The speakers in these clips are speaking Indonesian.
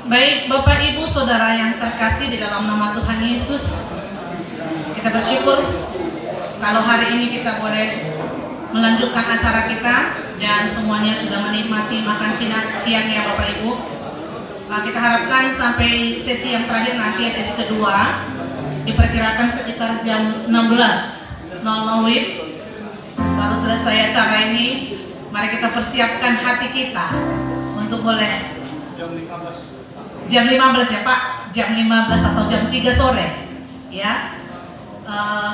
Baik Bapak Ibu Saudara yang terkasih di dalam nama Tuhan Yesus, kita bersyukur kalau hari ini kita boleh melanjutkan acara kita dan semuanya sudah menikmati makan siang ya Bapak Ibu. Kita harapkan sampai sesi yang terakhir nanti, sesi kedua, diperkirakan sekitar jam 16.00 WIB baru selesai acara ini. Mari kita persiapkan hati kita untuk boleh jam 15 ya Pak, jam 15 atau jam 3 sore ya.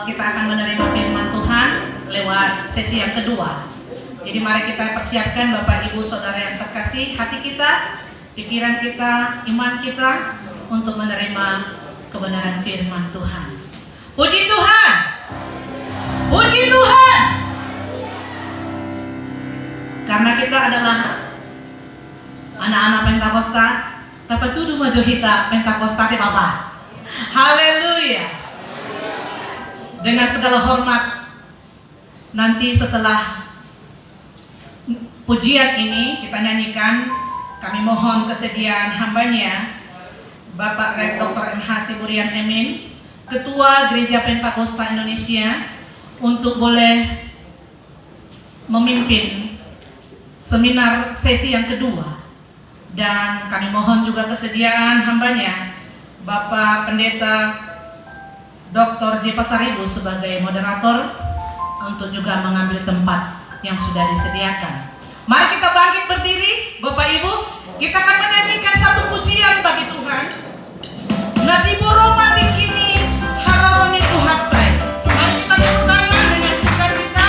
Kita akan menerima firman Tuhan lewat sesi yang kedua. Jadi mari kita persiapkan Bapak Ibu Saudara yang terkasih, hati kita, pikiran kita, iman kita untuk menerima kebenaran firman Tuhan. Puji Tuhan, puji Tuhan, karena kita adalah anak-anak Pentakosta, dapat tuduh maju hita Pentakosta di Bapak. Haleluya. Dengan segala hormat, nanti setelah pujian ini kita nyanyikan, kami mohon kesediaan hambanya Bapak Rev Dr. NH Siburian Emin, Ketua Gereja Pentakosta Indonesia, untuk boleh memimpin seminar sesi yang kedua. Dan kami mohon juga kesediaan hambanya Bapak Pendeta Dr. J. Pasaribu sebagai moderator untuk juga mengambil tempat yang sudah disediakan. Mari kita bangkit berdiri Bapak Ibu, kita akan menyanyikan satu pujian bagi Tuhan. Natibu romantik kini hararoni Tuhantai. Mari kita tepuk tangan dengan sukacita.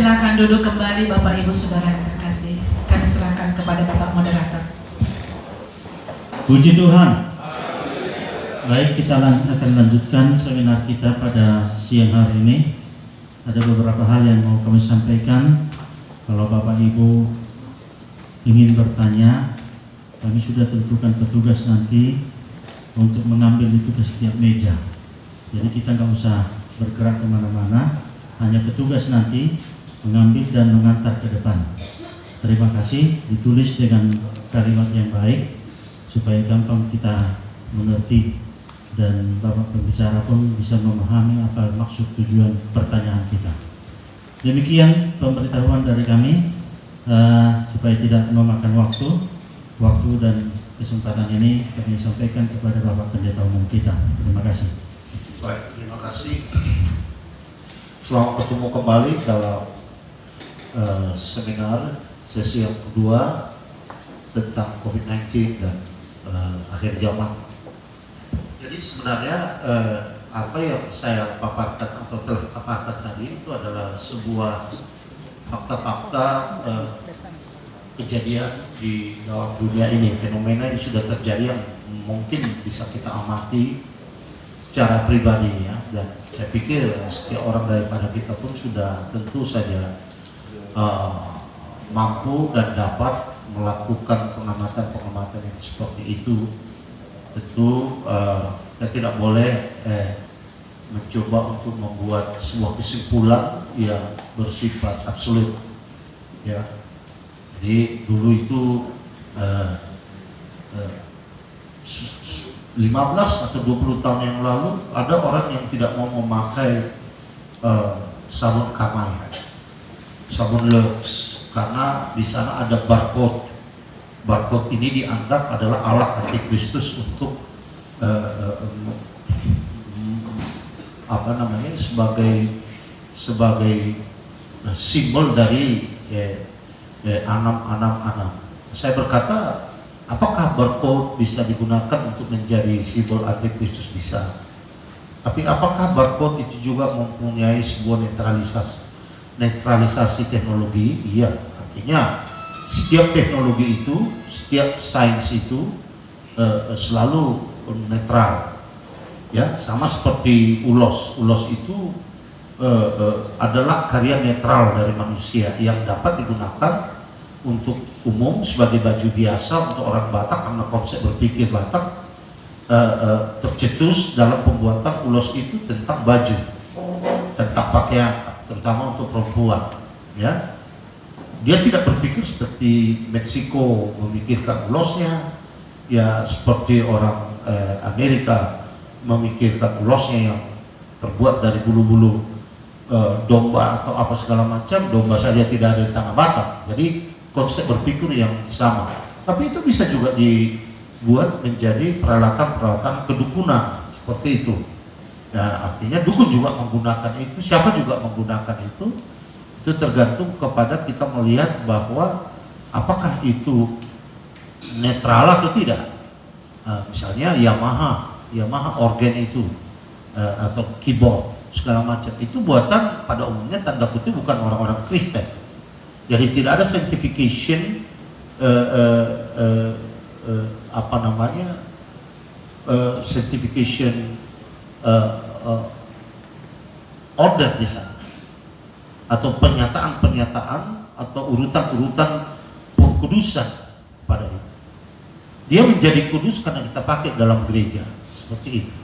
silakan duduk kembali Bapak Ibu Saudara yang terkasih. Kami serahkan kepada Bapak Moderator. Puji Tuhan. Baik, kita akan lanjutkan seminar kita pada siang hari ini. Ada beberapa hal yang mau kami sampaikan. Kalau Bapak Ibu ingin bertanya, kami sudah tentukan petugas nanti untuk mengambil itu ke setiap meja. Jadi kita nggak usah bergerak kemana-mana, hanya petugas nanti mengambil dan mengantar ke depan. Terima kasih, ditulis dengan kalimat yang baik supaya gampang kita mengerti dan Bapak pembicara pun bisa memahami apa maksud tujuan pertanyaan kita. Demikian pemberitahuan dari kami, supaya tidak memakan waktu dan kesempatan ini kami sampaikan kepada Bapak Pendeta Umum kita. Terima kasih. Baik, terima kasih. Selamat ketemu kembali dalam seminar sesi yang kedua tentang COVID-19 dan akhir zaman. Jadi sebenarnya apa yang saya paparkan atau telah paparkan tadi itu adalah sebuah fakta-fakta kejadian di dalam dunia ini, fenomena yang sudah terjadi yang mungkin bisa kita amati secara pribadi ya. Dan saya pikir setiap orang daripada kita pun sudah tentu saja mampu dan dapat melakukan pengamatan-pengamatan yang seperti itu. Tentu kita tidak boleh mencoba untuk membuat sebuah kesimpulan yang bersifat absolut ya. Jadi dulu itu 15 atau 20 tahun yang lalu ada orang yang tidak mau memakai sabun Kamay, sabun Lux, karena di sana ada barcode. Barcode ini dianggap adalah alat antikristus untuk sebagai simbol dari anam. Saya berkata, apakah barcode bisa digunakan untuk menjadi simbol antikristus? Bisa. Tapi apakah barcode itu juga mempunyai sebuah netralisasi teknologi? Iya. Artinya setiap teknologi itu, setiap sains itu selalu netral. Ya, sama seperti ulos. Ulos itu adalah karya netral dari manusia yang dapat digunakan untuk umum sebagai baju biasa untuk orang Batak, karena konsep berpikir Batak tercetus dalam pembuatan ulos itu tentang baju, tentang pakaian, terutama untuk perempuan. Ya, dia tidak berpikir seperti Meksiko memikirkan ulosnya, ya seperti orang Amerika memikirkan ulosnya yang terbuat dari bulu-bulu domba atau apa segala macam. Domba saja tidak ada di tanah Batak. Jadi konsep berpikir yang sama. Tapi itu bisa juga dibuat menjadi peralatan-peralatan kedukunan seperti itu. Nah, artinya dukun juga menggunakan itu. Siapa juga menggunakan itu? Itu tergantung kepada kita melihat bahwa apakah itu netral atau tidak. Misalnya Yamaha organ itu atau keyboard segala macam itu buatan pada umumnya tanda kutip bukan orang-orang Kristen. Jadi tidak ada certification certification order di sana, atau pernyataan atau urutan-urutan pengkudusan pada itu. Dia menjadi kudus karena kita pakai dalam gereja seperti itu.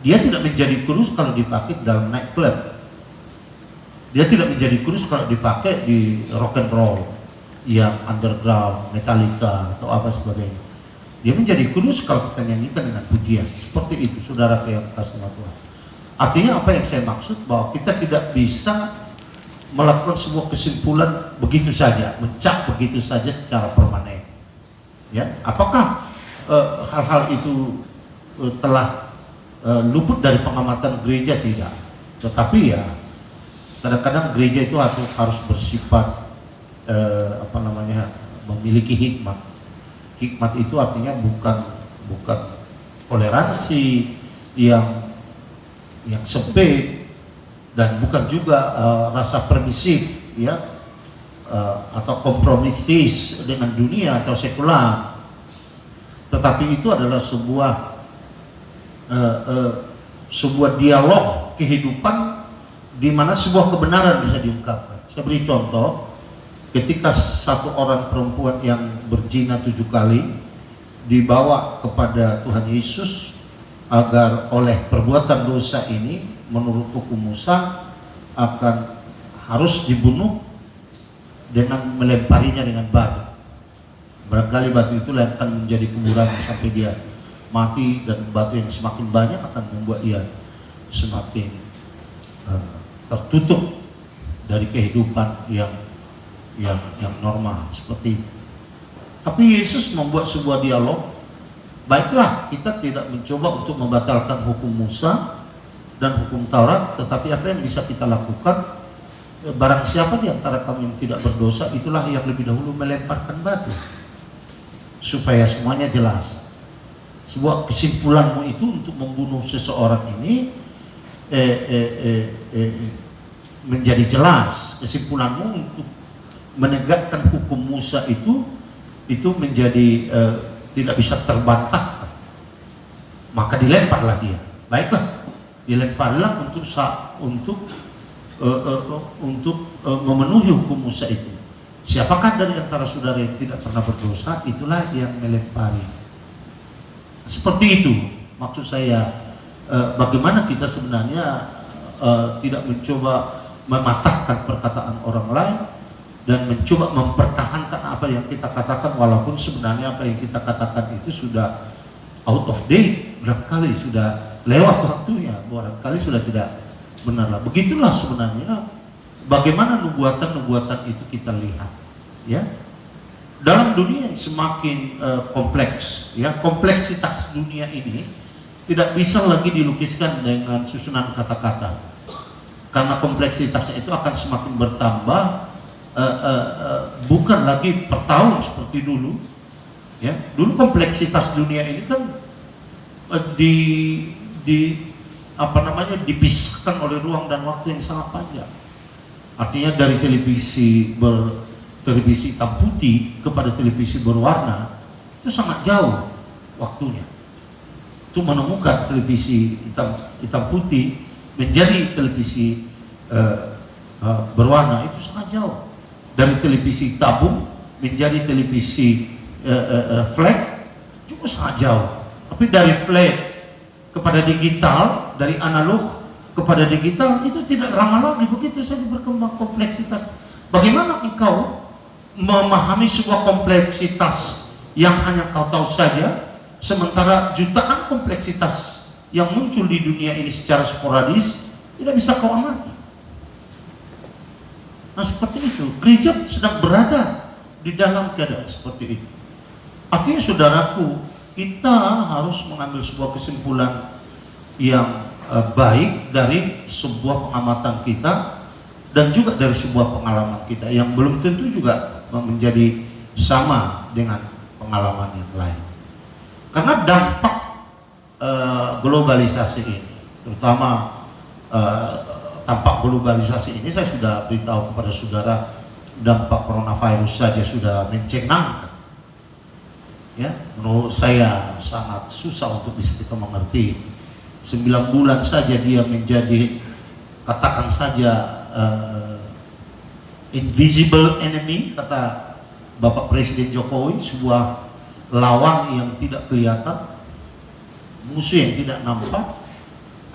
Dia tidak menjadi kudus kalau dipakai dalam nightclub. Dia tidak menjadi kudus kalau dipakai di rock and roll yang underground, Metallica atau apa sebagainya. Dia menjadi kudus kalau kita nyanyikan dengan pujian. Seperti itu, saudara yang kasih Tuhan. Artinya apa yang saya maksud, bahwa kita tidak bisa melakukan sebuah kesimpulan begitu saja, mencap begitu saja secara permanen. Ya, apakah hal-hal itu telah luput dari pengamatan gereja? Tidak. Tetapi ya kadang-kadang gereja itu harus bersifat memiliki hikmat. Hikmat itu artinya bukan toleransi yang sempit, dan bukan juga rasa permisif, ya, atau kompromistis dengan dunia atau sekular, tetapi itu adalah sebuah dialog kehidupan di mana sebuah kebenaran bisa diungkapkan. Saya beri contoh, ketika satu orang perempuan yang berzina 7 kali dibawa kepada Tuhan Yesus agar oleh perbuatan dosa ini menurut hukum Musa akan harus dibunuh dengan melemparinya dengan batu. Barangkali batu itu akan menjadi kuburan sampai dia mati, dan batu yang semakin banyak akan membuat dia semakin tertutup dari kehidupan yang normal seperti itu. Tapi Yesus membuat sebuah dialog. Baiklah, kita tidak mencoba untuk membatalkan hukum Musa dan hukum Taurat, tetapi apa yang bisa kita lakukan? Barang siapa di antara kamu yang tidak berdosa, itulah yang lebih dahulu melemparkan batu, supaya semuanya jelas. Sebuah kesimpulanmu itu untuk membunuh seseorang ini menjadi jelas. Kesimpulanmu untuk menegakkan hukum Musa itu menjadi tidak bisa terbantahkan. Maka dilemparlah dia. Baiklah, dilemparlah untuk memenuhi hukum Musa itu. Siapakah dari antara saudara yang tidak pernah berdosa, itulah yang melempari. Seperti itu maksud saya. Bagaimana kita sebenarnya tidak mencoba mematahkan perkataan orang lain dan mencoba mempertahankan apa yang kita katakan, walaupun sebenarnya apa yang kita katakan itu sudah out of date, barangkali sudah lewat waktunya, barangkali sudah tidak benar. Begitulah sebenarnya bagaimana nubuatan-nubuatan itu kita lihat, ya. Dalam dunia yang semakin kompleks, ya, kompleksitas dunia ini tidak bisa lagi dilukiskan dengan susunan kata-kata, karena kompleksitasnya itu akan semakin bertambah, bukan lagi per tahun seperti dulu, ya. Dulu kompleksitas dunia ini kan dipisahkan oleh ruang dan waktu yang sangat panjang. Artinya dari televisi hitam putih kepada televisi berwarna itu sangat jauh waktunya. Itu menemukan televisi hitam putih menjadi televisi berwarna itu sangat jauh. Dari televisi tabung menjadi televisi flat juga sangat jauh. Tapi dari flat kepada digital, dari analog kepada digital, itu tidak lama lagi, begitu saja berkembang kompleksitas. Bagaimana engkau memahami sebuah kompleksitas yang hanya kau tahu saja, sementara jutaan kompleksitas yang muncul di dunia ini secara sporadis tidak bisa kau amati? Nah, seperti itu gereja sedang berada di dalam keadaan seperti itu. Artinya saudaraku, kita harus mengambil sebuah kesimpulan yang baik dari sebuah pengamatan kita dan juga dari sebuah pengalaman kita yang belum tentu juga menjadi sama dengan pengalaman yang lain. Karena dampak globalisasi ini, terutama dampak globalisasi ini, saya sudah beritahu kepada saudara, dampak coronavirus saja sudah mencengangkan. Ya, menurut saya sangat susah untuk bisa kita mengerti. 9 bulan saja dia menjadi, katakan saja, invisible enemy, kata Bapak Presiden Jokowi, sebuah lawan yang tidak kelihatan, musuh yang tidak nampak.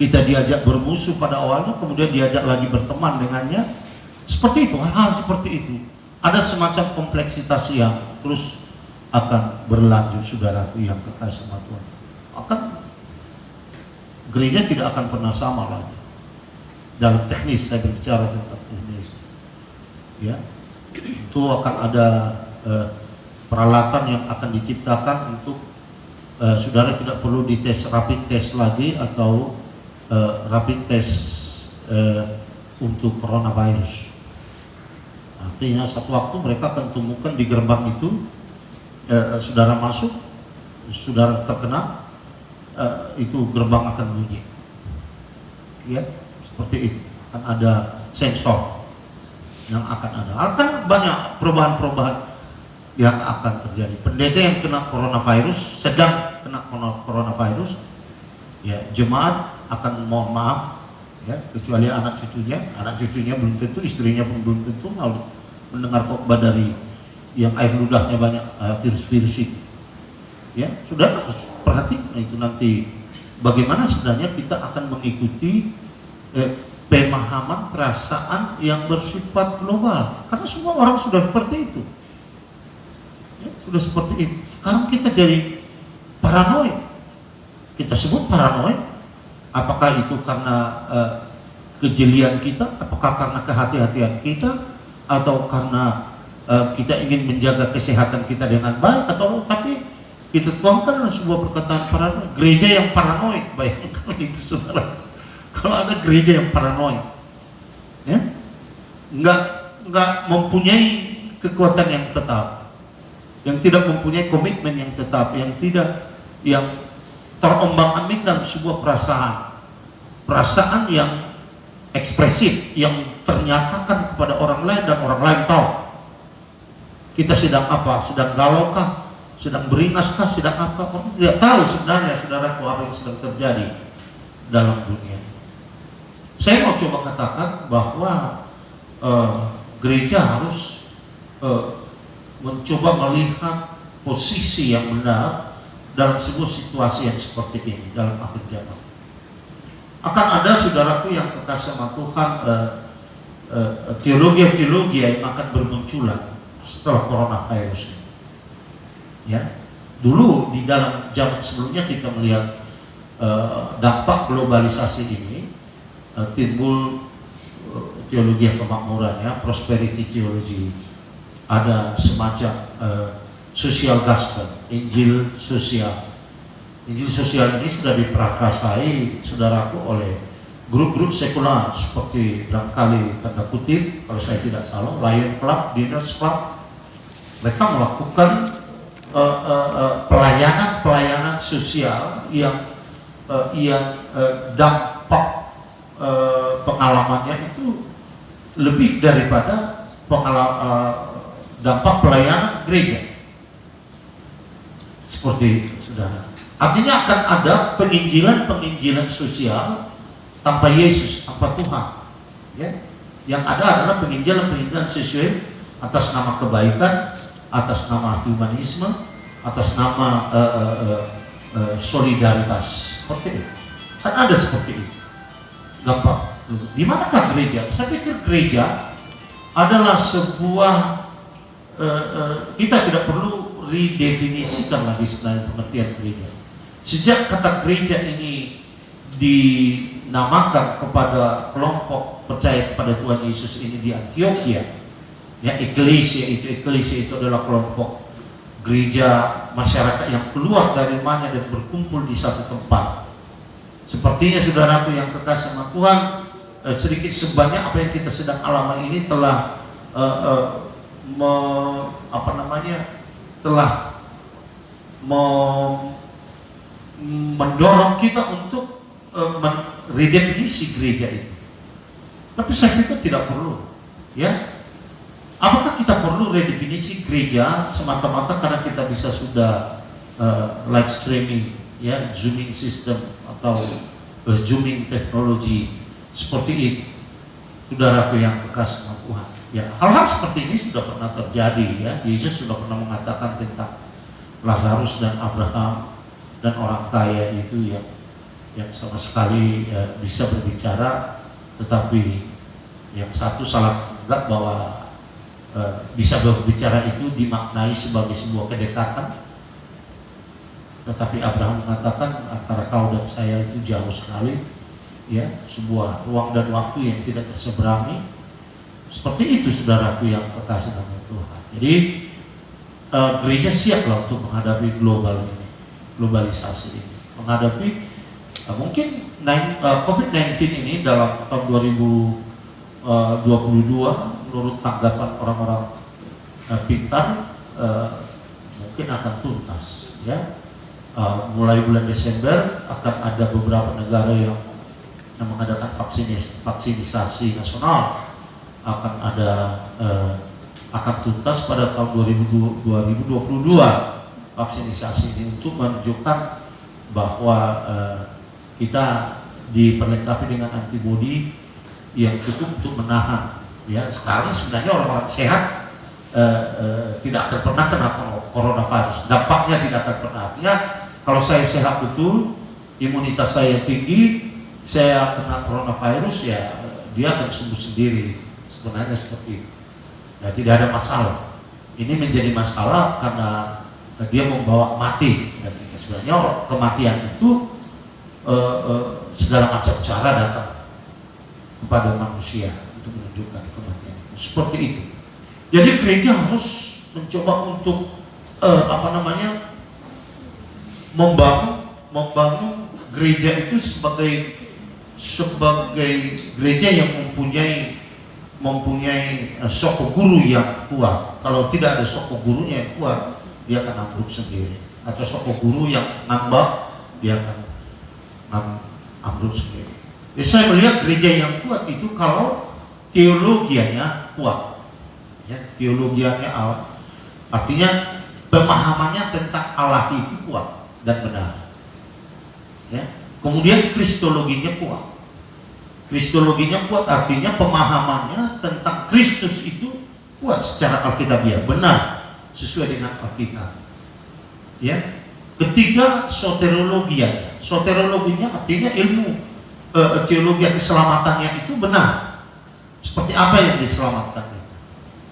Kita diajak bermusuh pada awalnya, kemudian diajak lagi berteman dengannya. Seperti itu, hal-hal seperti itu. Ada semacam kompleksitas yang terus akan berlanjut, saudaraku yang kekasih sama Tuhan. Gereja tidak akan pernah sama lagi. Dalam teknis, saya berbicara tentang teknis, ya, itu akan ada peralatan yang akan diciptakan untuk saudara tidak perlu dites rapid test lagi atau rapid test untuk coronavirus. Artinya satu waktu mereka akan temukan di gerbang itu, saudara masuk, saudara terkena, itu gerbang akan bunyi, ya, seperti itu. akan ada sensor yang akan ada, akan banyak perubahan-perubahan yang akan terjadi. Pendeta yang kena coronavirus, sedang kena coronavirus, ya jemaat akan mohon maaf, ya kecuali anak cucunya belum tentu, istrinya pun belum tentu mau mendengar khotbah dari yang air ludahnya banyak virus-virus itu. Ya, sudah harus perhatikan itu nanti bagaimana sebenarnya kita akan mengikuti pemahaman perasaan yang bersifat global, karena semua orang sudah seperti itu. Ya, sudah seperti itu. Sekarang kita jadi paranoid. Kita sebut paranoid. Apakah itu karena kejelian kita? Apakah karena kehati-hatian kita? Atau karena kita ingin menjaga kesehatan kita dengan baik? Atau tapi kita tuangkan dalam sebuah perkataan paranoid. Gereja yang paranoid, bayangkan itu saudara. Kalau ada gereja yang paranoid, ya, nggak mempunyai kekuatan yang tetap, yang tidak mempunyai komitmen yang tetap, yang terombang-ambing dalam sebuah perasaan yang ekspresif, yang ternyatakan kepada orang lain dan orang lain tahu kita sedang apa, sedang galau kah, sedang beringas kah, sedang apa, orang tidak tahu sebenarnya saudaraku apa yang sedang terjadi dalam dunia. Saya mau coba katakan bahwa gereja harus mencoba melihat posisi yang benar dalam sebuah situasi yang seperti ini dalam akhir zaman. Akan ada saudaraku yang kekasih sama Tuhan, teologi yang akan bermunculan setelah coronavirus ini. Ya, dulu di dalam zaman sebelumnya kita melihat dampak globalisasi ini, timbul teologi kemakmuran, ya, prosperity theology, ada semacam social gospel, Injil sosial. Injil sosial ini sudah diprakarsai saudaraku oleh grup-grup sekular seperti barangkali tanda kutip kalau saya tidak salah Lion Club, Diners Club. Mereka melakukan pelayanan sosial yang dampak pengalamannya itu lebih daripada dampak pelayanan gereja. Seperti itu, saudara. Artinya akan ada penginjilan sosial tanpa Yesus, tanpa Tuhan. Ya. Yang ada adalah penginjilan sosial atas nama kebaikan, atas nama humanisme, atas nama solidaritas. Seperti itu. Kan ada seperti itu. Gampang. Di manakah gereja? Saya pikir gereja adalah sebuah kita tidak perlu redefinisikan lagi sebenarnya pengertian gereja. Sejak kata gereja ini dinamakan kepada kelompok percaya kepada Tuhan Yesus ini di Antioquia, ya, eklesia itu adalah kelompok gereja masyarakat yang keluar dari rumahnya dan berkumpul di satu tempat. Sepertinya saudaraku yang kekasih sama Tuhan, sedikit sebanyak apa yang kita sedang alami ini telah mendorong kita untuk meredefinisi gereja itu. Tapi saya pikir tidak perlu, ya. Apakah kita perlu redefinisi gereja semata-mata karena kita bisa sudah live streaming, ya, zooming system atau zooming teknologi seperti itu, saudaraku yang kekasih sama Tuhan? Ya, hal-hal seperti ini sudah pernah terjadi, ya. Yesus sudah pernah mengatakan tentang Lazarus dan Abraham dan orang kaya itu yang sama sekali bisa berbicara, tetapi yang satu salah anggap bahwa bisa berbicara itu dimaknai sebagai sebuah kedekatan. Tetapi Abraham mengatakan antara kau dan saya itu jauh sekali, ya, sebuah ruang dan waktu yang tidak terseberangi. Seperti itu saudaraku yang kekasih dalam Tuhan. Jadi gereja siaplah untuk menghadapi globalisasi ini, menghadapi mungkin COVID-19 ini dalam tahun 2022 menurut tanggapan orang-orang pintar mungkin akan tuntas, ya. Mulai bulan Desember akan ada beberapa negara yang yang mengadakan vaksinisasi nasional akan ada akan tuntas pada tahun 2022 vaksinisasi ini untuk menunjukkan bahwa kita diperlengkapi dengan antibodi yang cukup untuk menahan. Ya, sekarang sebenarnya orang-orang sehat tidak akan pernah kena coronavirus. Dampaknya tidak akan pernah. Artinya kalau saya sehat betul, imunitas saya tinggi, saya kena coronavirus, ya dia akan sembuh sendiri. Sebenarnya seperti itu. Nah, tidak ada masalah. Ini menjadi masalah karena dia membawa mati. Dan sebenarnya kematian itu segala macam cara datang kepada manusia untuk menunjukkan kematian itu. Seperti itu. Jadi gereja harus mencoba untuk membangun gereja itu sebagai gereja yang mempunyai soko guru yang kuat. Kalau tidak ada soko gurunya yang kuat, dia akan ambruk sendiri. Atau soko guru yang ngambak, dia akan ambruk sendiri. Jadi saya melihat gereja yang kuat itu kalau teologianya kuat. Ya, teologianya Allah. Artinya pemahamannya tentang Allah itu kuat dan benar. Ya. Kemudian kristologinya kuat. Kristologinya kuat artinya pemahamannya tentang Kristus itu kuat secara alkitabiah, benar sesuai dengan Alkitab. Ya. Ketiga, soteriologianya. Soteriologinya artinya ilmu teologi keselamatannya itu benar. Seperti apa yang diselamatkan itu?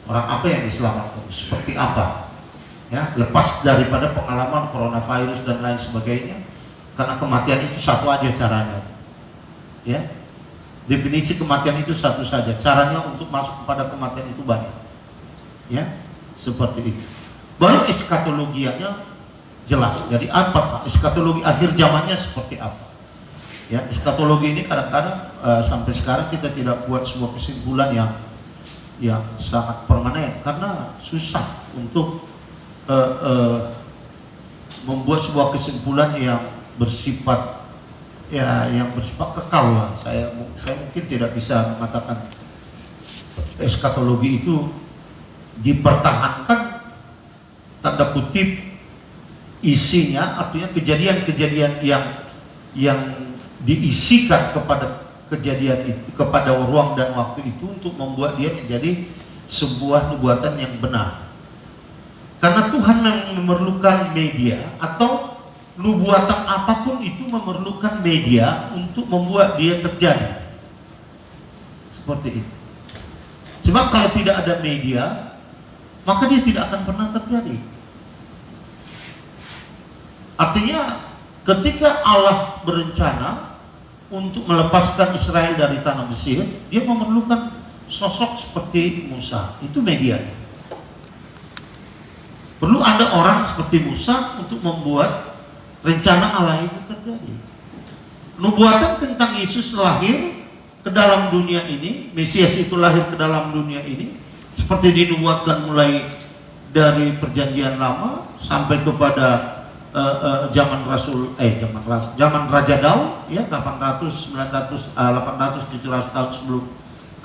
Orang apa yang diselamatkan? Seperti apa? Ya, lepas daripada pengalaman coronavirus dan lain sebagainya, karena kematian itu satu aja caranya. Ya. Definisi kematian itu satu saja, caranya untuk masuk kepada kematian itu banyak. Ya, seperti itu. Baru eskatologianya jelas. Jadi apa eskatologi akhir zamannya seperti apa? Ya, eskatologi ini kadang-kadang sampai sekarang kita tidak buat sebuah kesimpulan yang sangat permanen karena susah untuk membuat sebuah kesimpulan yang bersifat kekal lah. Saya mungkin tidak bisa mengatakan eskatologi itu dipertahankan tanda kutip isinya, artinya kejadian-kejadian yang diisikan kepada kejadian itu, kepada ruang dan waktu itu untuk membuat dia menjadi sebuah nubuatan yang benar. Karena Tuhan memerlukan media, atau nubuatan apapun itu memerlukan media untuk membuat dia terjadi. Seperti itu. Sebab kalau tidak ada media, maka dia tidak akan pernah terjadi. Artinya ketika Allah berencana untuk melepaskan Israel dari tanah Mesir, dia memerlukan sosok seperti Musa. Itu medianya. Perlu ada orang seperti Musa untuk membuat rencana Allah itu terjadi. Nubuatan tentang Yesus lahir ke dalam dunia ini, Mesias itu lahir ke dalam dunia ini, seperti dinubuatkan mulai dari perjanjian lama sampai kepada zaman Raja Daud, ya 800 tahun sebelum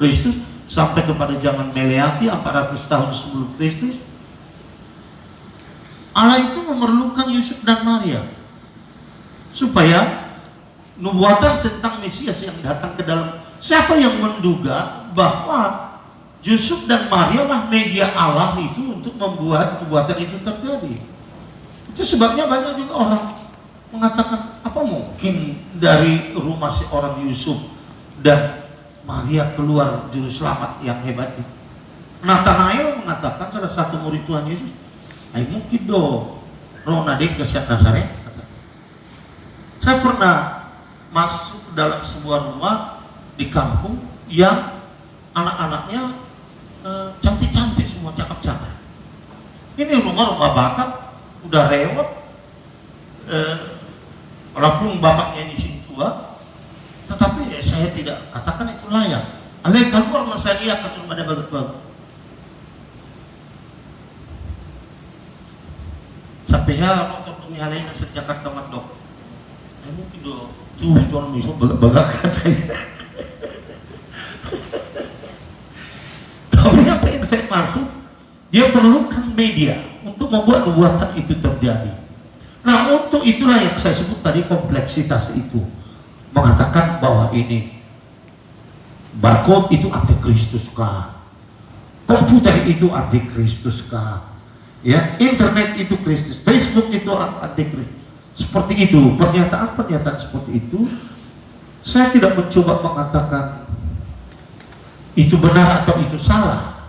Kristus, sampai kepada zaman Meleaki 400 tahun sebelum Kristus. Allah itu memerlukan Yusuf dan Maria supaya nubuatan tentang Mesias yang datang ke dalam. Siapa yang menduga bahwa Yusuf dan Maria lah media Allah itu untuk membuat nubuatan itu terjadi? Itu sebabnya banyak juga orang mengatakan, apa mungkin dari rumah seorang Yusuf dan Maria keluar juru selamat yang hebat itu? Nathanael mengatakan, salah satu murid Tuhan Yesus, ay mungkin do Rona dek kesiat Nazaret. Saya pernah masuk dalam sebuah rumah di kampung yang anak-anaknya cantik-cantik semua, cakep-cakep. Ini rumah Batak, udah rewet, walaupun bapaknya ini sini tua, tetapi saya tidak katakan itu layak. Alai keluar masa dia akan pada bagus-bagus. Sampai ya nonton dunia lain sejak Jakarta mandok. mungkin tuh cuma bisa bagak katanya. Tapi apa yang saya maksud, dia perlukan media untuk membuat nubuatan itu terjadi. Nah, untuk itulah yang saya sebut tadi kompleksitas itu, mengatakan bahwa ini barcode itu antikristus kah, komputer itu antikristus kah, ya, internet itu Kristus, Facebook itu antikristus, seperti itu, pernyataan-pernyataan seperti itu. Saya tidak mencoba mengatakan itu benar atau itu salah,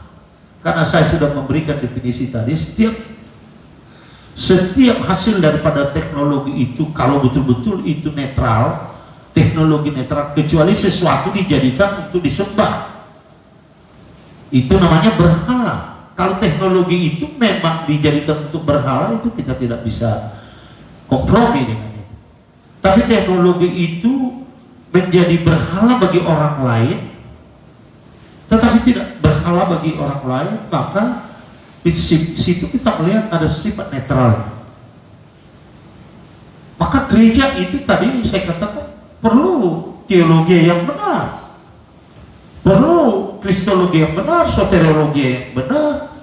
karena saya sudah memberikan definisi tadi. Setiap hasil daripada teknologi itu, kalau betul-betul itu netral, teknologi netral, kecuali sesuatu dijadikan untuk disembah, itu namanya berhala. Kalau teknologi itu memang dijadikan untuk berhala, itu kita tidak bisa kompromi dengan itu. Tapi teknologi itu menjadi berhala bagi orang lain, tetapi tidak berhala bagi orang lain, maka di situ kita melihat ada sifat netral. Maka gereja itu tadi saya katakan perlu teologi yang benar, perlu kristologi yang benar, soteriologi yang benar,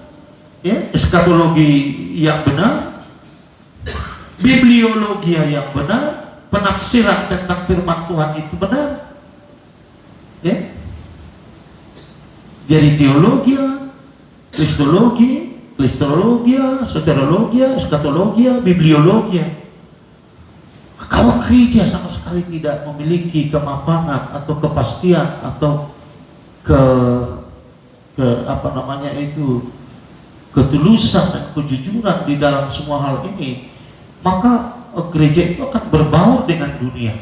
ya, eskatologi yang benar, bibliologi yang benar, penafsiran tentang firman Tuhan itu benar, ya. Jadi teologi, kristologi, soteriologi, eskatologi, bibliologi. Kalau gereja sama sekali tidak memiliki kemapanan atau kepastian atau ketulusan dan kejujuran di dalam semua hal ini, maka gereja itu akan berbaur dengan dunia,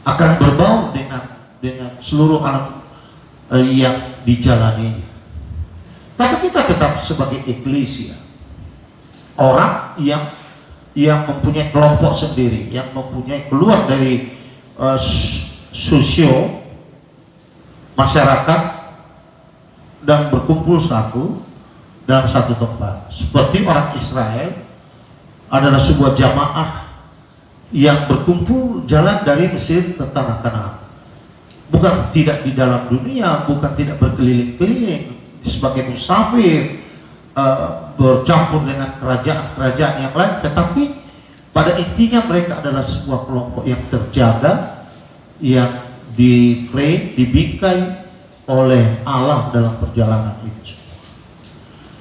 akan berbaur dengan seluruh alam yang dijalaninya. Tapi kita tetap sebagai eklesia, orang yang mempunyai kelompok sendiri, yang mempunyai keluar dari sosio masyarakat dan berkumpul satu dalam satu tempat. Seperti orang Israel adalah sebuah jamaah yang berkumpul jalan dari Mesir ke tanah Kanaan. Bukan tidak di dalam dunia, bukan tidak berkeliling-keliling sebagai musafir, bercampur dengan kerajaan-kerajaan yang lain, tetapi pada intinya mereka adalah sebuah kelompok yang terjaga, yang di-frame, dibingkai oleh Allah dalam perjalanan itu.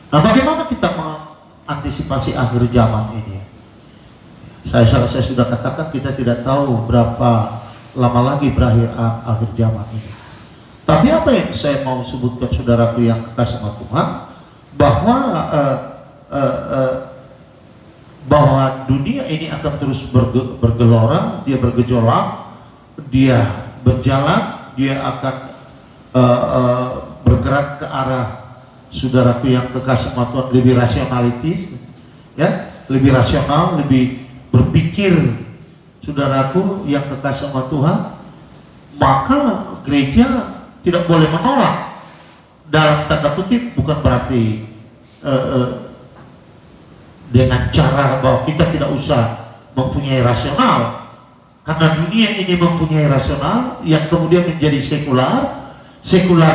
Nah, bagaimana kita mengantisipasi akhir zaman ini? Saya sudah katakan kita tidak tahu berapa lama lagi berakhir akhir zaman ini. Tapi apa yang saya mau sebutkan saudaraku yang kekasih sama Tuhan, bahwa dunia ini akan terus bergelora, dia bergejolak, dia berjalan, dia akan bergerak ke arah saudaraku yang kekasih sama Tuhan lebih rasionalitis, ya, lebih rasional, lebih berpikir. Saudaraku yang kekasih sama Tuhan, maka gereja tidak boleh menolak. Dalam tanda kutip, bukan berarti dengan cara bahwa kita tidak usah mempunyai rasional, karena dunia ini mempunyai rasional yang kemudian menjadi sekular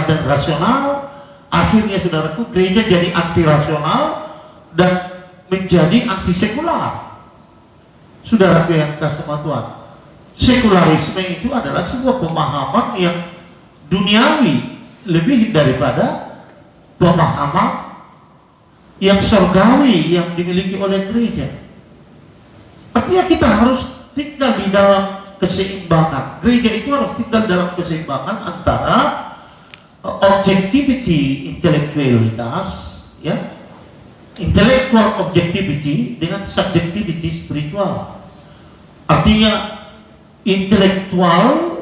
dan rasional. Akhirnya saudaraku, gereja jadi anti rasional dan menjadi anti sekular. Saudaraku yang kasih sama Tuhan, sekularisme itu adalah sebuah pemahaman yang duniawi lebih daripada pemahaman yang surgawi yang dimiliki oleh gereja. Artinya kita harus tinggal di dalam keseimbangan. Gereja itu harus tinggal dalam keseimbangan antara objectivity, intelektualitas, ya, intellectual objectivity dengan subjectivity spiritual. Artinya intelektual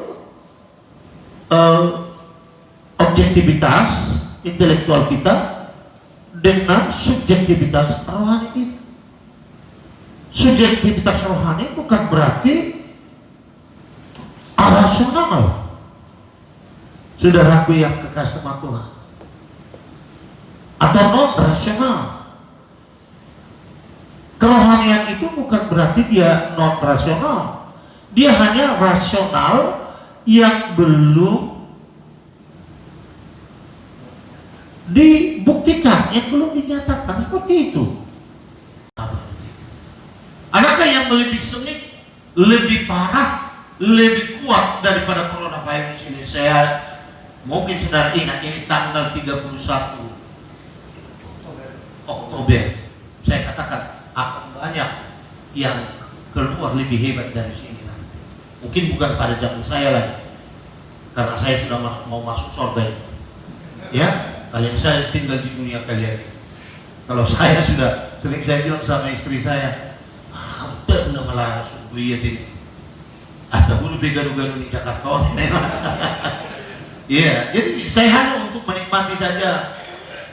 objektivitas intelektual kita dengan subjektivitas rohani kita. Subjektivitas rohani bukan berarti rasional. Saudaraku yang kekasih sama Tuhan, atau non rasional. Kerohanian itu itu bukan berarti dia non rasional. Dia hanya rasional yang belum dibuktikan, yang belum dinyatakan, seperti itu. Adakah yang lebih sengit, lebih parah, lebih kuat daripada coronavirus ini? Saya mungkin saudara ingat, ini tanggal 31 Oktober. Saya katakan akan banyak yang keluar lebih hebat dari sini nanti. Mungkin bukan pada zaman saya lagi, karena saya sudah mau masuk surga. Ya, kalian saya tinggal di dunia kalian. Kalau saya sudah, sering saya bilang sama istri saya, hampir nama laras iya ini. Atau udah gaduh-gaduh di Jakarta memang. Iya, jadi saya hanya untuk menikmati saja.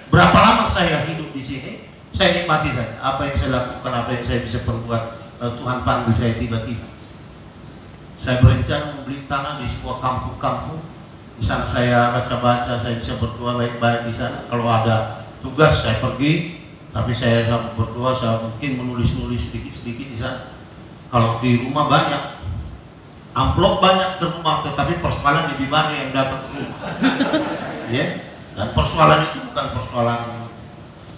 Berapa lama saya hidup di sini, saya nikmati saja apa yang saya lakukan, apa yang saya bisa perbuat. Tuhan panggil saya tiba-tiba. Saya berencana membeli tanah di sebuah kampung-kampung. Di sana saya baca-baca, saya bisa berdoa baik-baik di sana. Kalau ada tugas saya pergi, tapi saya sambil berdoa, saya mungkin menulis-nulis sedikit-sedikit di sana. Kalau di rumah banyak, amplop banyak di rumah, tetapi persoalan lebih banyak yang datang ke rumah. Ya, dan persoalan itu bukan persoalan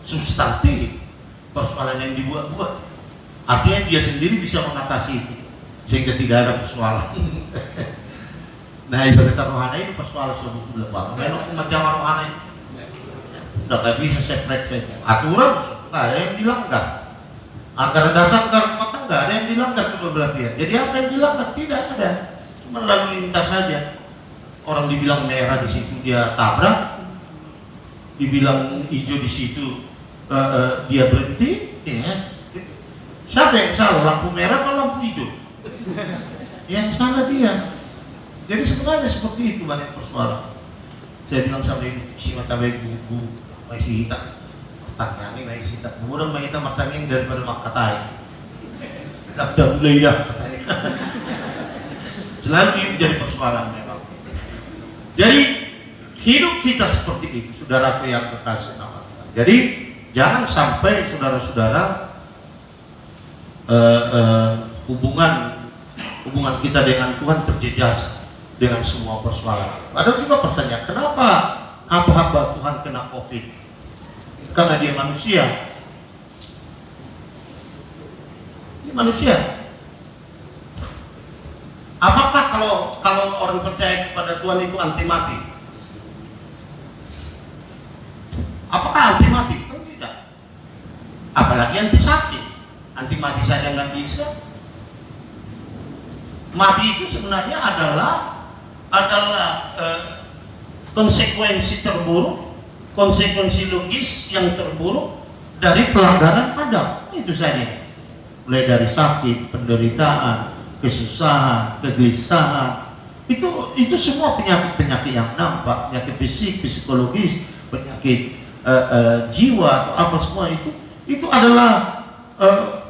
substantif, persoalan yang dibuat-buat. Artinya dia sendiri bisa mengatasi itu, sehingga tidak ada persoalan. Nah, ibadah rohani ini persoalan sebetulnya banget. Memang macam rohani, udah gak bisa separate saja. Aturan nggak ada yang dilanggar. Anggaran dasar anggaran rumah tangga ada yang dilanggar kedua belah pihak. Jadi apa yang dilanggar? Tidak ada, cuma lalu lintas saja. Orang dibilang merah di situ dia tabrak, dibilang hijau di situ dia berhenti. Ya. Siapa yang salah? Lampu merah atau lampu hijau? Yang salah dia. Jadi sebenarnya seperti itu banyak persoalan. Saya bilang sama ibu, si mata baik buku masih hitam, pertanyaan ini masih hitam. Kemudian kita pertanyaan daripada makatai. Kenapa mulai dah katanya. Selalu ini jadi persoalan memang. Jadi hidup kita seperti itu, saudaraku yang kekasih nama Tuhan. Jadi jangan sampai saudara-saudara hubungan kita dengan Tuhan terjejas dengan semua persoalan. Ada juga pertanyaan, kenapa hamba-hamba Tuhan kena COVID? Karena dia manusia. Dia manusia. Apakah kalau orang percaya kepada Tuhan itu anti mati? Apakah anti mati? Kan tidak. Apalagi anti sakit. Anti mati saja nggak bisa. Mati itu sebenarnya adalah konsekuensi terburuk, konsekuensi logis yang terburuk dari pelanggaran Adam. Itu saja. Mulai dari sakit, penderitaan, kesusahan, kegelisahan. Itu semua penyakit-penyakit yang nampak, penyakit fisik, psikologis, penyakit jiwa atau apa semua itu adalah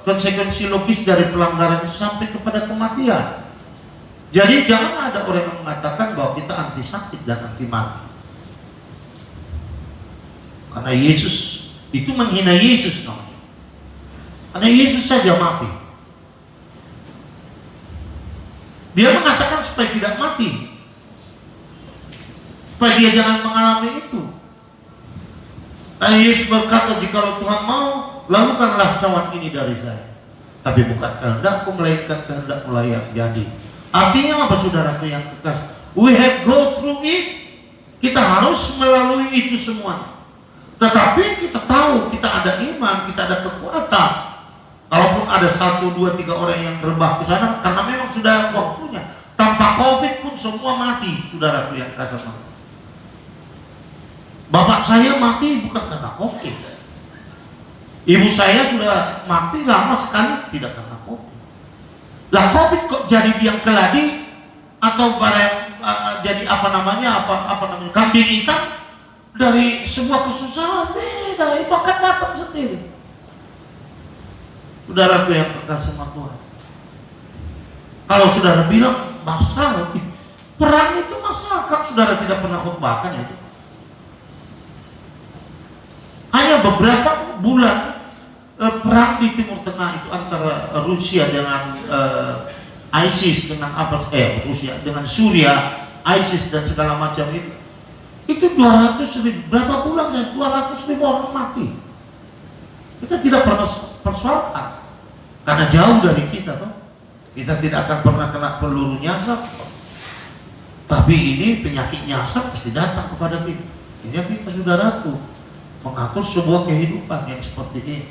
konsekuensi logis dari pelanggaran itu sampai kepada kematian. Jadi jangan ada orang yang mengatakan bahwa kita anti sakit dan anti mati. Karena Yesus itu menghina Yesus namanya. Karena Yesus saja mati. Dia mengatakan supaya tidak mati, supaya dia jangan mengalami itu. Dan Yesus berkata, jikalau Tuhan mau, lakukanlah cawan ini dari saya. Tapi bukan kehendakku, melainkan kehendakmu yang jadi. Artinya apa saudaraku yang kekasih? We have go through it. Kita harus melalui itu semuanya. Tetapi kita tahu, kita ada iman, kita ada kekuatan. Kalaupun ada 1, 2, 3 orang yang berbah ke sana, karena memang sudah waktunya. Tanpa COVID pun semua mati, saudaraku yang kasih. Bapak saya mati bukan karena COVID. Ibu saya sudah mati lama sekali tidak karena COVID. Lah COVID kok jadi biang keladi atau jadi apa namanya kambing hitam dari sebuah kesusahan? Beda, itu akan datang sendiri. Saudaraku yang kekasih Tuhan, kalau saudara bilang masalah perang itu masalah, kan saudara tidak pernah khotbahkan itu. Hanya beberapa bulan perang di Timur Tengah itu antara Rusia dengan ISIS dengan Rusia dengan Suria, ISIS dan segala macam itu 200.000, berapa bulan saya 200.000 orang mati. Kita tidak pernah persoalkan karena jauh dari kita toh. Kita tidak akan pernah kena peluru nyasar. Tapi ini penyakit nyasar pasti datang kepada kita. Ini kita, saudaraku, mengatur sebuah kehidupan yang seperti ini.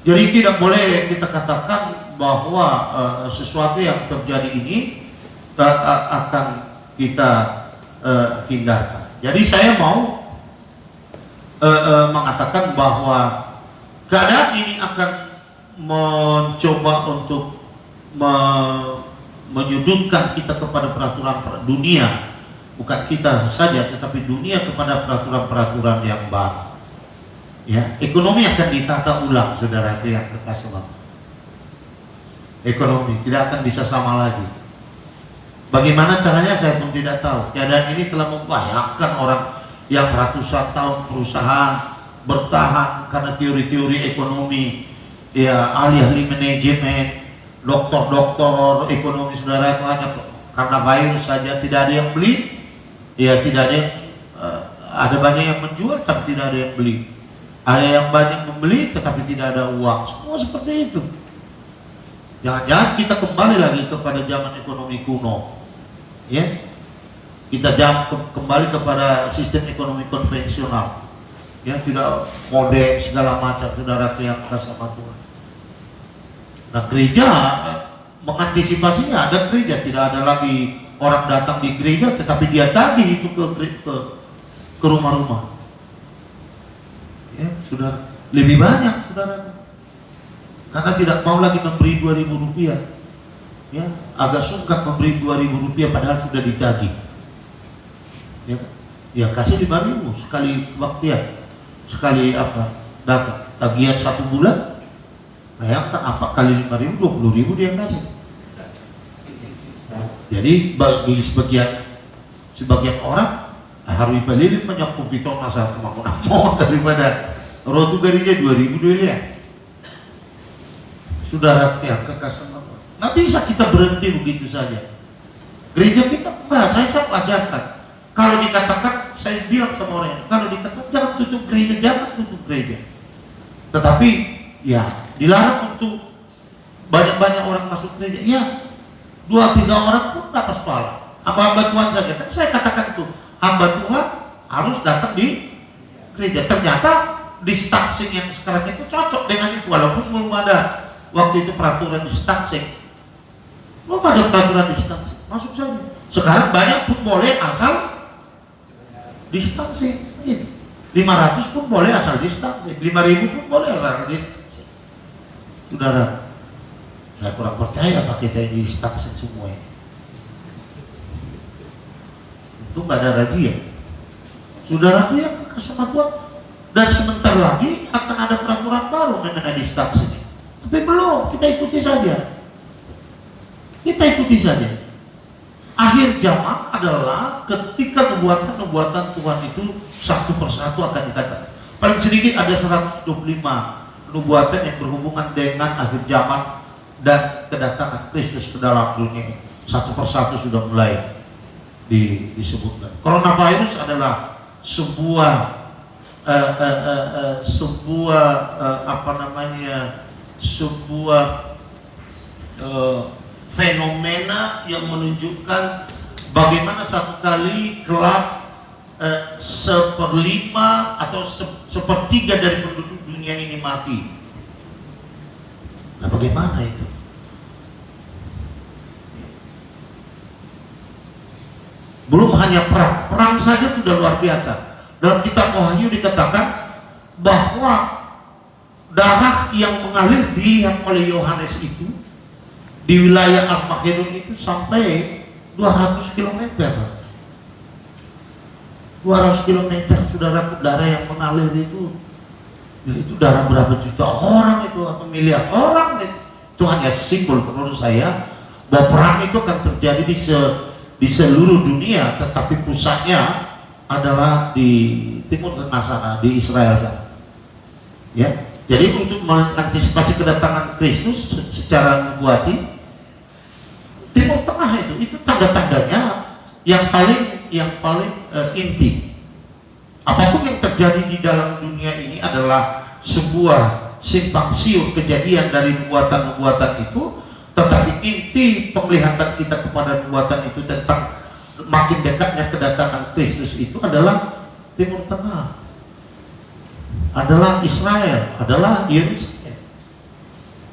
Jadi tidak boleh kita katakan bahwa sesuatu yang terjadi ini akan kita hindarkan. Jadi saya mau mengatakan bahwa keadaan ini akan mencoba untuk menyudutkan kita kepada peraturan dunia, bukan kita saja tetapi dunia kepada peraturan-peraturan yang baru. Ya, ekonomi akan ditata ulang, saudara yang kekasih Allah. Ekonomi tidak akan bisa sama lagi. Bagaimana caranya saya pun tidak tahu. Keadaan ini telah membahayakan orang yang ratusan tahun perusahaan bertahan karena teori-teori ekonomi, ya, ahli-ahli manajemen, doktor-doktor ekonomi, saudara, hanya karena virus saja tidak ada yang beli, ya tidak ada yang ada banyak yang menjual tapi tidak ada yang beli, ada yang banyak membeli tetapi tidak ada uang, semua seperti itu. Jangan-jangan kita kembali lagi kepada zaman ekonomi kuno, ya, kita kembali kepada sistem ekonomi konvensional, ya, tidak modern segala macam, saudara yang kasih sama Tuhan. Nah, gereja mengantisipasinya, ada gereja tidak ada lagi orang datang di gereja tetapi dia tagih itu ke rumah-rumah. Ya, sudah lebih banyak, saudara. Karena tidak mau lagi memberi 2.000 rupiah. Ya, agak sungkan memberi 2.000 rupiah padahal sudah ditagih. Ya, kasih 5.000 sekali waktu, ya. Sekali datang tagihan 1 bulan. Bayangkan apa kali 5.000, 20.000 dia kasih. Jadi bagi sebagian orang harus beli menyokong Vito masa kemampuan daripada rotu gereja 2.000 dulu ya. Saudara yang kekasih Allah, nggak bisa kita berhenti begitu saja. Gereja kita enggak, saya ajarkan. Kalau dikatakan, saya bilang sama orang ini, kalau dikatakan jangan tutup gereja, jangan tutup gereja. Tetapi ya dilarang untuk banyak-banyak orang masuk gereja. Ya, 2-3 orang pun tak persoalan. Hamba-hamba Tuhan saja. Kan saya katakan itu, hamba Tuhan harus datang di gereja. Ternyata distancing yang sekarang itu cocok dengan itu, walaupun belum ada waktu itu peraturan distancing. Belum ada peraturan distancing, masuk saja. Sekarang banyak pun boleh asal distancing. 500 pun boleh asal distancing, 5.000 pun boleh asal distancing. Saudara, saya kurang percaya apa kita ini distancing semua ini. Itu nggak ada razia. Saudaraku yang kekasih Tuhan, dan sebentar lagi akan ada peraturan baru mengenai distancing. Tapi belum, kita ikuti saja. Kita ikuti saja. Akhir zaman adalah ketika nubuatan Tuhan itu satu persatu akan dikatakan. Paling sedikit ada 125 nubuatan yang berhubungan dengan akhir zaman dan kedatangan Kristus ke dalam dunia. Satu persatu sudah mulai disebutkan. Coronavirus adalah sebuah fenomena yang menunjukkan bagaimana satu kali kelak 1/5 atau 1/3 dari penduduk dunia ini mati. Nah, bagaimana itu? Belum hanya perang saja sudah luar biasa. Dalam kitab Wahyu dikatakan bahwa darah yang mengalir dilihat oleh Yohanes itu di wilayah Armageddon itu sampai 200 km. 200 km, saudara, darah yang mengalir itu, ya itu darah berapa juta orang itu atau miliar orang itu hanya simbol menurut saya bahwa perang itu akan terjadi di seluruh dunia, tetapi pusatnya adalah di Timur Tengah sana, di Israel sana. Ya, Jadi untuk mengantisipasi kedatangan Kristus secara nubuati, Timur Tengah itu tanda-tandanya yang paling inti. Apapun yang terjadi di dalam dunia ini adalah sebuah simpang siur kejadian dari nubuatan-nubuatan itu, tetapi inti penglihatan kita kepada nubuatan itu tentang makin dekatnya kedatangan Kristus itu adalah Timur Tengah, adalah Israel, adalah Yerusalem.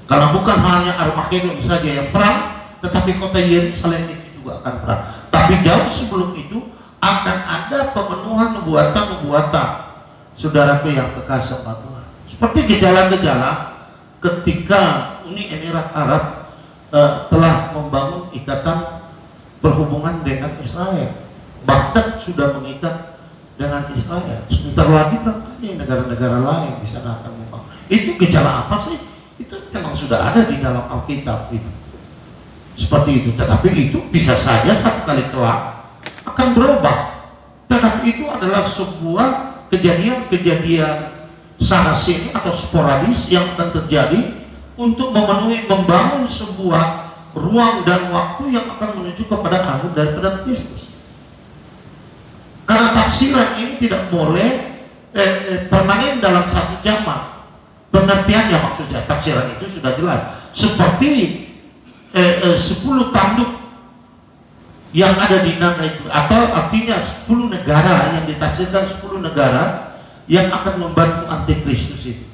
Karena bukan hanya Armageddon saja yang perang, tetapi kota Yerusalem itu juga akan perang. Tapi jauh sebelum itu akan ada pemenuhan nubuatan-nubuatan, saudaraku yang kekasih Tuhan. Seperti gejala-gejala ketika Uni Emirat Arab telah membangun ikatan berhubungan dengan Israel. Bahkan sudah mengikat dengan Israel. Sebentar lagi barangkali negara-negara lain di sana akan membangun. Itu gejala apa sih? Itu memang sudah ada di dalam Alkitab itu. Seperti itu. Tetapi itu bisa saja satu kali kelak akan berubah. Tetapi itu adalah sebuah kejadian-kejadian sana sini atau sporadis yang akan terjadi untuk membangun sebuah ruang dan waktu yang akan menuju kepada akhir daripada Kristus. Karena tafsiran ini tidak boleh permanen dalam satu zaman. Pengertiannya maksudnya tafsiran itu sudah jelas. Seperti 10 tanduk yang ada di nama itu, atau artinya 10 negara yang ditafsirkan 10 negara yang akan membantu antikristus itu.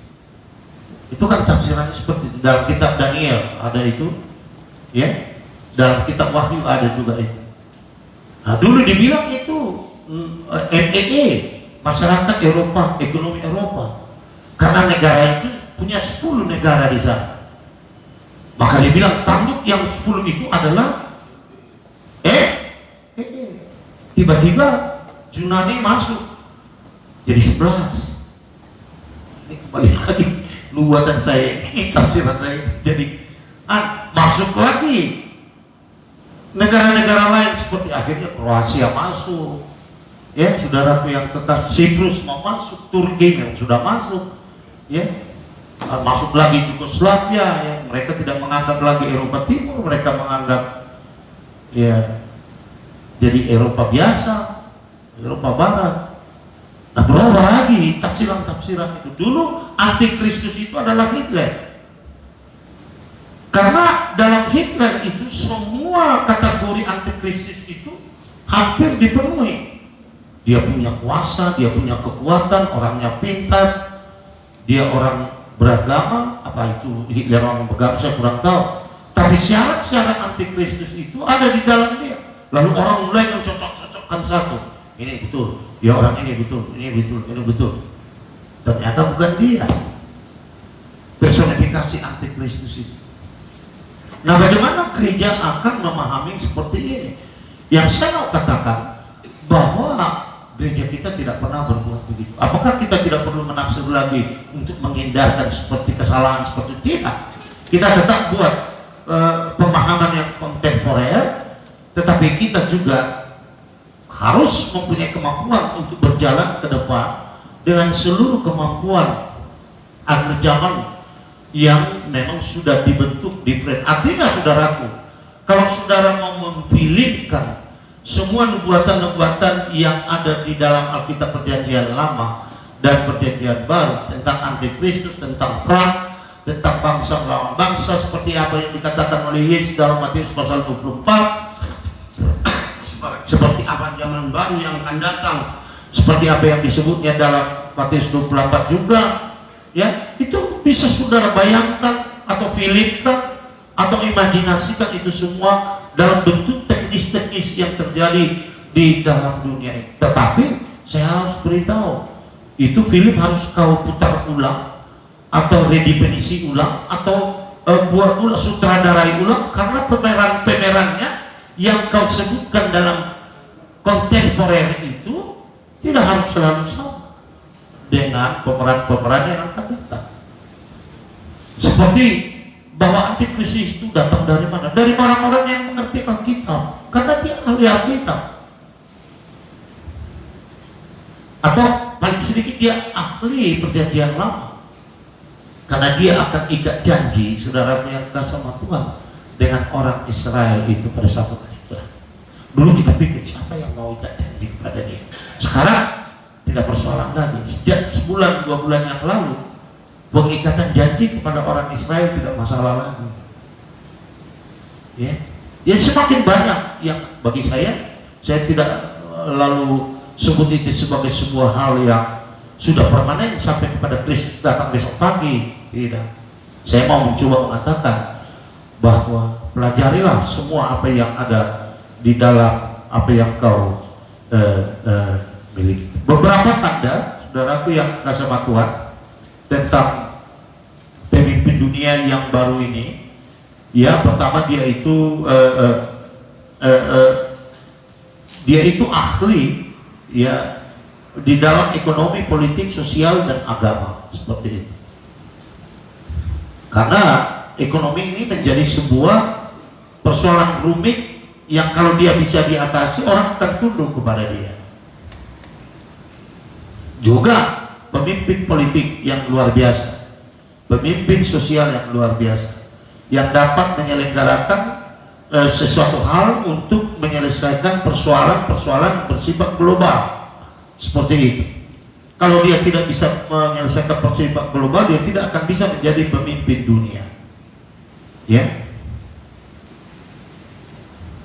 Itu kan tafsirannya seperti itu. Dalam kitab Daniel ada itu, ya. Dalam kitab Wahyu ada juga itu. Nah, dulu dibilang itu MEE, masyarakat Eropa, ekonomi Eropa. Karena negara itu punya 10 negara di sana. Maka dibilang tanduk yang 10 itu adalah tiba-tiba Yunani masuk jadi 11. Ini kembali lagi nubuatan saya ini, tafsiran saya ini. Jadi masuk lagi negara-negara lain seperti akhirnya Kroasia masuk, ya saudaraku yang kekasih, Siprus mau masuk, Turki yang sudah masuk, ya masuk lagi Yugoslavia, ya mereka tidak menganggap lagi Eropa Timur, mereka menganggap ya jadi Eropa biasa, Eropa Barat. Nah berubah lagi tafsiran-tafsiran itu. Dulu antikristus itu adalah Hitler. Karena dalam Hitler itu semua kategori antikristus itu hampir dipenuhi. Dia punya kuasa, dia punya kekuatan, orangnya pintar, dia orang beragama, apa itu Hitler orang beragama saya kurang tahu. Tapi syarat-syarat antikristus itu ada di dalam dia. Lalu orang mulai mencocok-cocokkan satu. Ini betul, dia orang ini betul, ini betul, ini betul. Ternyata bukan dia. Personifikasi antikristus itu. Nah, bagaimana gereja akan memahami seperti ini? Yang saya mau katakan bahwa gereja kita tidak pernah berbuat begitu. Apakah kita tidak perlu menafsir lagi untuk menghindarkan seperti kesalahan seperti tidak? Kita tetap buat pemahaman yang kontemporer, tetapi kita juga harus mempunyai kemampuan untuk berjalan ke depan dengan seluruh kemampuan akhir zaman yang memang sudah dibentuk different. Artinya saudaraku, kalau saudara mau memfilmkan semua nubuatan-nubuatan yang ada di dalam Alkitab Perjanjian Lama dan Perjanjian Baru tentang antikristus, tentang perang, tentang bangsa melawan bangsa, seperti apa yang dikatakan oleh Yesus dalam Matius pasal 24, seperti apa zaman baru yang akan datang, seperti apa yang disebutnya dalam Matius 24 juga, ya itu bisa saudara bayangkan atau filmkan atau imajinasikan itu semua dalam bentuk teknis-teknis yang terjadi di dalam dunia ini. Tetapi saya harus beritahu, itu film harus kau putar ulang atau redefinisi ulang atau buat ulang, sutradarai ulang, karena pemeran-pemerannya yang kau sebutkan dalam kontemporer itu tidak harus selalu sama dengan pemeran-pemeran yang akan datang. Seperti bahwa antikristus itu datang dari mana? Dari orang-orang yang mengerti Alkitab, karena dia ahli Alkitab. Atau paling sedikit dia ahli Perjanjian Lama. Karena dia akan ikat janji, saudara yang kasih sama Tuhan, dengan orang Israel itu pada satu kali perang. Dulu kita pikir siapa yang mau ikat janji kepada dia. Sekarang tidak persoalan lagi. Sejak sebulan 2 bulan yang lalu, pengikatan janji kepada orang Israel tidak masalah lagi. Ya, jadi semakin banyak yang bagi saya tidak lalu sebut itu sebagai sebuah hal yang sudah permanen sampai kepada Kristus datang besok pagi. Tidak. Saya mau mencoba mengatakan bahwa pelajarilah semua apa yang ada di dalam apa yang kau miliki. Beberapa tanda, saudaraku yang kasih sama Tuhan, tentang pemimpin dunia yang baru ini. Ya, pertama dia itu ahli ya di dalam ekonomi, politik, sosial, dan agama, seperti itu. Karena ekonomi ini menjadi sebuah persoalan rumit yang kalau dia bisa diatasi, orang akan tunduk kepada dia. Juga pemimpin politik yang luar biasa, pemimpin sosial yang luar biasa, yang dapat menyelenggarakan sesuatu hal untuk menyelesaikan persoalan-persoalan bersifat global. Seperti itu. Kalau dia tidak bisa menyelesaikan persoalan global, dia tidak akan bisa menjadi pemimpin dunia. Ya,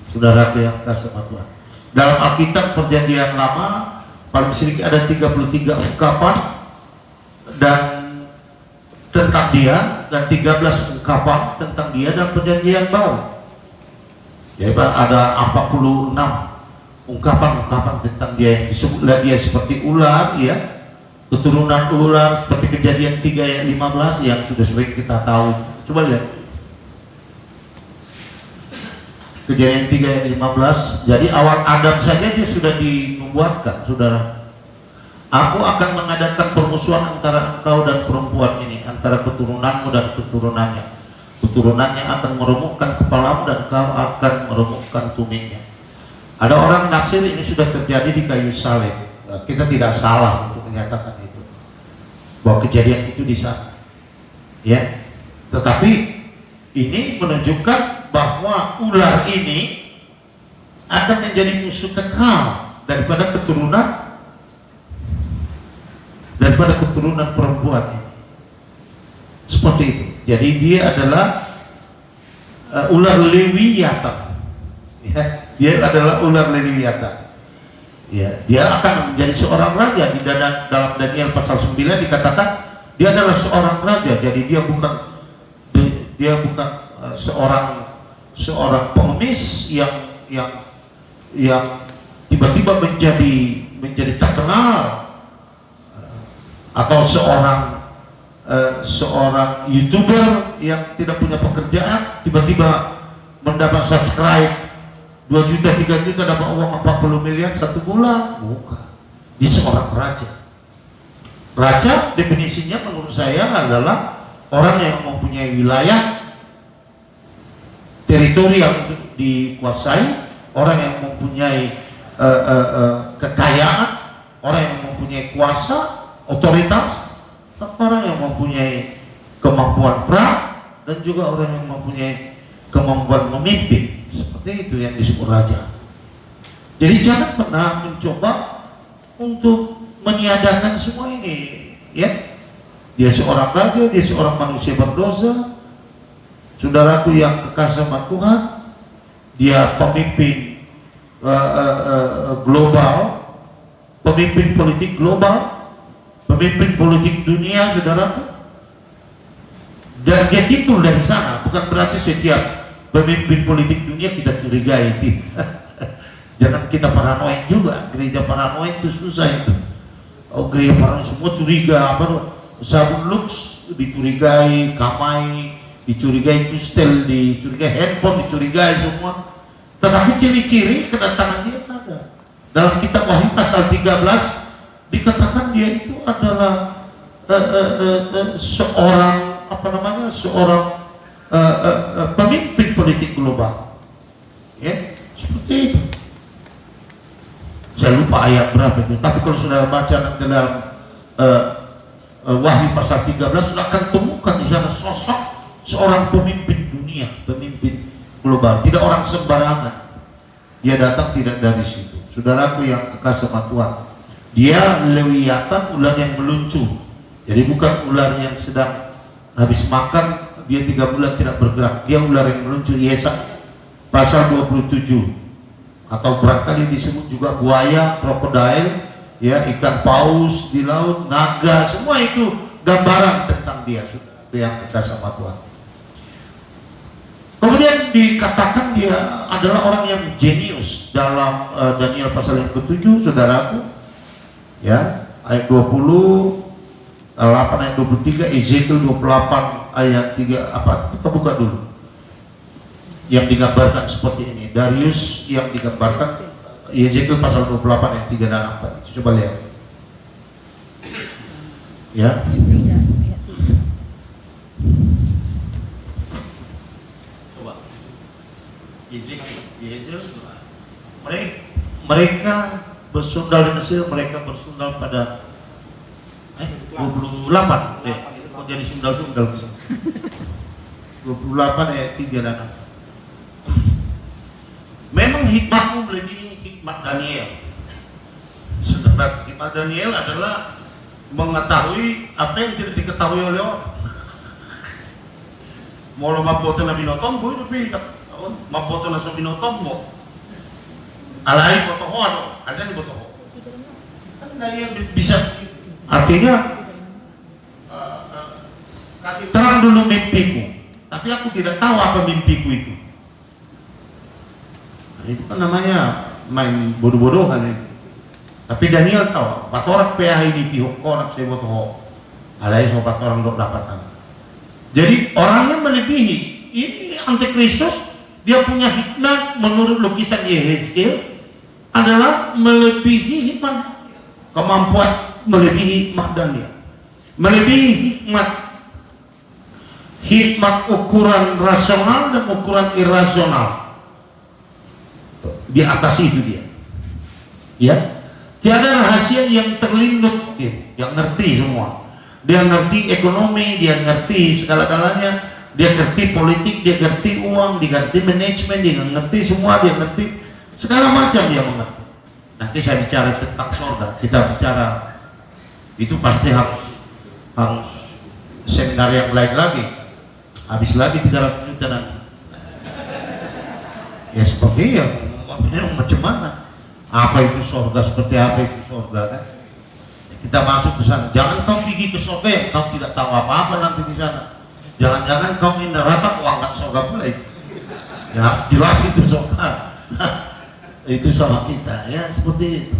saudara yang kasih Tuhan. Dalam Alkitab Perjanjian Lama paling sedikit ada 33 ungkapan dan tentang dia, dan 13 ungkapan tentang dia dalam Perjanjian Baru. Ya, ada 46 ungkapan-ungkapan tentang dia yang disebutlah dia seperti ular, ya, keturunan ular, seperti Kejadian 3 ayat 15 yang sudah sering kita tahu. Coba lihat Kejadian 3 ayat 15. Jadi awal Adam saja dia sudah dinubuatkan, saudara. Aku akan mengadakan permusuhan antara engkau dan perempuan ini, antara keturunanmu dan keturunannya. Keturunannya akan meremukkan kepalamu dan kau akan meremukkan tumingnya. Ada orang nafsir ini sudah terjadi di kayu salib. Kita tidak salah untuk menyatakan itu, bahwa kejadian itu di sana. Ya, tetapi ini menunjukkan bahwa ular ini akan menjadi musuh kekal daripada keturunan perempuan ini. Seperti itu. Jadi dia adalah ular Lewiatan. Ya, dia adalah ular Lewiatan. Ya, dia akan menjadi seorang raja. Di dalam Daniel pasal 9 dikatakan dia adalah seorang raja. Jadi dia bukan seorang pengemis yang tiba-tiba menjadi terkenal, atau seorang YouTuber yang tidak punya pekerjaan tiba-tiba mendapat subscribe 2 juta, 3 juta, dapat uang 40 miliar 1 bulan. Bukan. Dia seorang raja. Raja definisinya menurut saya adalah orang yang mempunyai wilayah, teritori yang dikuasai, orang yang mempunyai kekayaan, orang yang mempunyai kuasa, otoritas, orang yang mempunyai kemampuan perang, dan juga orang yang mempunyai kemampuan memimpin. Seperti itu yang disebut raja. Jadi jangan pernah mencoba untuk meniadakan semua ini, ya. Dia seorang raja, dia seorang manusia berdosa. Saudaraku yang kekasih sama Tuhan, dia pemimpin global, pemimpin politik global, pemimpin politik dunia, saudaraku. Dan dia timbul dari sana. Bukan berarti setiap pemimpin politik dunia kita curigai. Jangan kita paranoid juga. Gereja paranoid itu susah itu. Oh, gereja paranoid semua curiga. Sabun Lux dicurigai, Kamai dicurigai, Tustel dicurigai, handphone dicurigai semua. Tetapi ciri-ciri kedatangan dia ada. Dalam kitab Wahyu pasal 13 dikatakan dia itu adalah seorang pemimpin politik global. Ya, seperti itu. Saya lupa ayat berapa itu. Tapi kalau saudara baca nanti dalam Wahyu pasal 13 sudah akan temukan sana sosok seorang pemimpin dunia, pemimpin global, tidak orang sembarangan. Dia datang tidak dari situ. Saudaraku yang kekasih sama Tuhan, dia Lewiatan, ular yang meluncur. Jadi bukan ular yang sedang habis makan dia 3 bulan tidak bergerak, dia ular yang meluncur. Yesaya pasal 27, atau barangkali disebut juga buaya, krokodil, ya, ikan paus di laut, naga, semua itu gambaran tentang dia, yang kekasih sama Tuhan. Kemudian dikatakan dia adalah orang yang jenius dalam Daniel pasal yang ke-7, saudaraku, ya, ayat 28 ayat 23, Ezekiel 28 ayat 3, apa? Kita buka dulu. Yang digambarkan seperti ini, Darius yang digambarkan, Ezekiel pasal 28 ayat 3 dan 4. Coba lihat. Ya. Coba. Ezekiel, mereka bersundal di Mesir, mereka bersundal pada 28. Kok jadi sundal-sundal? 28 ayat 3 dan 4. Memang hikmahmu melebihi hikmat Daniel. Saudara, hikmat Daniel adalah mengetahui apa yang tidak diketahui oleh orang. Mau lo maboto na binotong, boy lebih maboto na sa binotong mo. Alay botoho ano? Ada di botoho. Daniel bisa, artinya kasih terang dulu mimpiku, tapi aku tidak tahu apa mimpiku itu. Itu kan namanya main bodoh-bodohan itu. Tapi Daniel tahu, 4 orang PH ini pihak orang saya botoh, alai sama 4 orang dok dapatan. Jadi orangnya melebihi. Ini antikristus, dia punya hikmat menurut lukisan Yehezkiel adalah melebihi hikmat, kemampuan melebihi hikmat Daniel, melebihi hikmat ukuran rasional dan ukuran irasional. Di atas itu dia, ya, tiada rahasia yang terlindung, yang ngerti semua. Dia ngerti ekonomi, dia ngerti segala-galanya, dia ngerti politik, dia ngerti uang, dia ngerti manajemen, dia ngerti semua, dia ngerti segala macam, dia mengerti. Nanti saya bicara tentang surga, kita bicara itu pasti harus seminar yang lain lagi, habis lagi 300 juta nanti. Ya seperti yang macam mana? Apa itu surga? Seperti apa itu surga kan? Kita masuk ke sana. Jangan kau pergi ke surga yang kau tidak tahu apa-apa nanti di sana. Jangan-jangan kau di neraka kau angkat surga pula itu. Ya jelas itu surga. Itu sama kita ya seperti itu.